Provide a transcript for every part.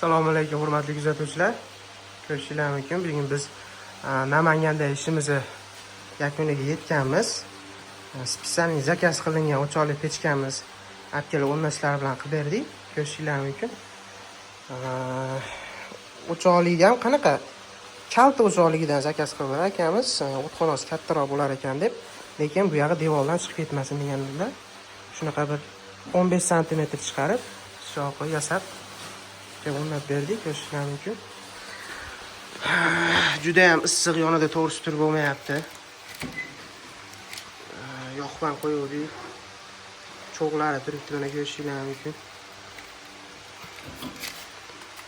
Assalomu alaykum hurmatli kuzatuvchilar. Ko'rishingiz mumkin, bugun biz Namanganda ishimizni yakuniga yetganmiz. Spesial zakaz qilingan o'choqli pechkamiz apkeli o'rnashlar bilan qilib berdik. Ko'rishingiz mumkin. O'choqliga ham qanaqa kalta o'choqligidan zakaz qilib akamiz, o'txonasi kattaroq bo'lar ekan deb, lekin bu yog'i devordan chiqib ketmasin deganlar. Shunaqa bir 15 sm chiqarib, shoqi yasab o'rnab berdik. Ko'rishingiz mumkin. Juda ham issiq, yonida to'g'ri turib bo'lmayapti. Yoqban qo'yuvdik. Cho'g'lari turibdi, mana ko'rishingiz mumkin.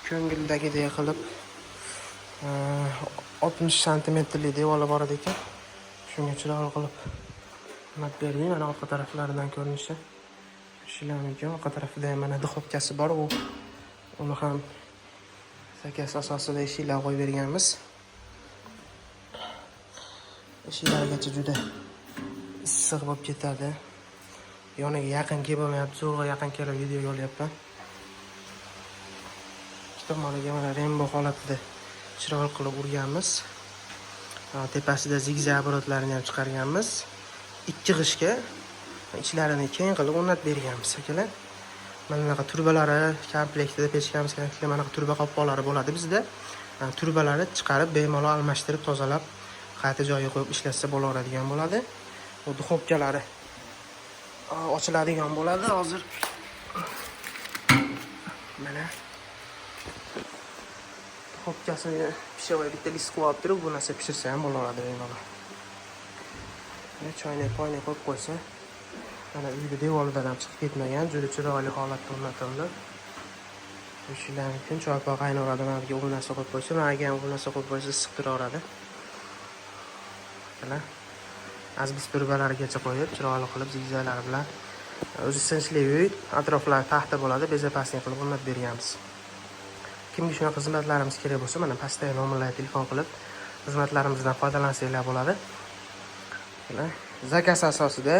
Ko'ngildagidek qilib 60 sm devorlar bor ekan. Shunga chiroyli qilib o'rnab berdik. Mana orqa taraflaridan ko'rinishi. Ko'rishingiz mumkin. Orqa tarafida ham mana duxovkasi bor. Uni ham zakaz asosida eshiklar qo'yib berganmiz. Eshiklargacha juda issiq bo'lib ketadi. Yoniga yaqin kelib bo'lmayapti, zo'rg'a yaqin kelib video olyapman. Ikki tomoniga mana rainbow holatida chiroyli qilib urganmiz. Tepasida zigzag oborotlarini ham chiqarganmiz. Ikki g'ishga ichlarini keng qilib o'rnatib berganmiz akalar. Mana bunaqa turbalari komplektida pechkamiz kerakli mana turba qopqoqlari bo'ladi bizda. Turbalari chiqarib bemalol almashtirib, tozalab, qayta joyiga qo'yib ishlatsa bo'laveradigan bo'ladi. Bu duxovkalari ochiladigan bo'ladi. Hozir mana duxovkasini pishivoy bitta list qo'yib turib, bu narsa pishirsa ham bo'laveradi bemalol. Choynak qo'yib qo'ysa, mana uyda devorlardan ham chiqib ketmagan, juda chiroyli holatda o'rnatildi. Ko'rishingiz mumkin, choypoq qaynaveradi, mana bu yerga narsa qo'yib qo'ysa, mana ham bu narsa qo'yib qo'ysa issiq turaveradi. Mana azbis turbalarigacha qo'yib, chiroyli qilib zigzaglar bilan o'zi sinchli uy, atroflari taxta bo'ladi, bezapaslik qilib o'rnatib berganmiz. Kimga shunaqa xizmatlarimiz kerak bo'lsa, mana pastdagi nomerlarga telefon qilib xizmatlarimizdan foydalansanglar bo'ladi. Mana zakaz asosida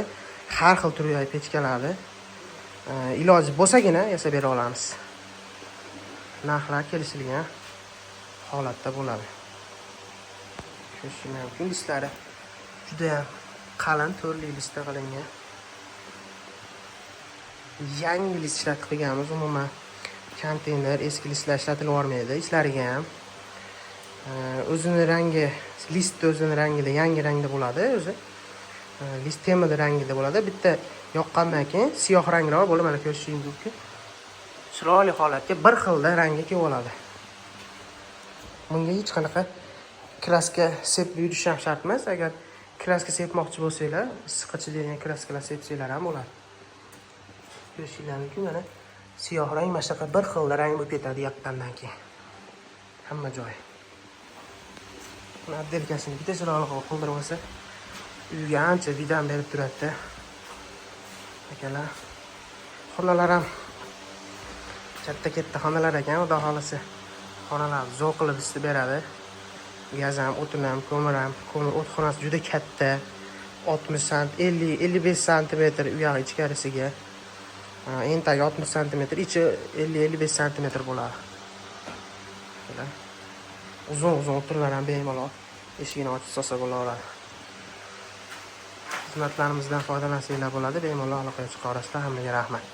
har xil turdagi pechkalarni iloji bo'lsagina yasab bera olamiz. Narxlar kelishilgan holatda bo'ladi. Ko'rishingiz mumkin, listlari juda ham qalin, turli listda qilingan. Yangi list ishlatib qo'yganmiz. Umuman konteyner eski listlar ishlatilib yormaydi. Ichlariga ham o'zini rangi, list o'zini rangida, yangi rangda bo'ladi o'zi. List temada rangida bo'ladi. Bitta yoqqandan keyin siyoh rangroq bo'lib, mana ko'rishingiz mumkin. Chiroyli holatga bir xilda rangi kelib oladi. Bunga hech qanaqa kraska sepib yurish ham shart emas. Agar kraska sepmoqchi bo'lsanglar, issiqcha degan kraskalar sepsanglar ham bo'ladi. Ko'rishingiz mumkin, mana siyoh rang mana shunaqa bir xilda rang bo'lib ketadi yoqqandan keyin. Hamma joyi. Buni abdelkasini bitta chiroyli qildirib olsa, uyga ancha vidam berib turadi. Akalar, xonalar ham katta xonalar ekan, xudo xolasa xonalar zo'r qilib isitib beradi. Gaz ham, o'tin ham, ko'mir ham, o'txonasi juda katta. 60 sm, 50-55 sm uyoq ichkarisiga. Entagi 60 sm, ichi 50-55 sm bo'ladi. Uzun o'tirlar ham bemalol eshigini ochib solsa bo'laveradi. Xizmatlarimizdan foydalansanglar bo'ladi, bemalol aloqaga chiqa olasizlar. Hammaga rahmat.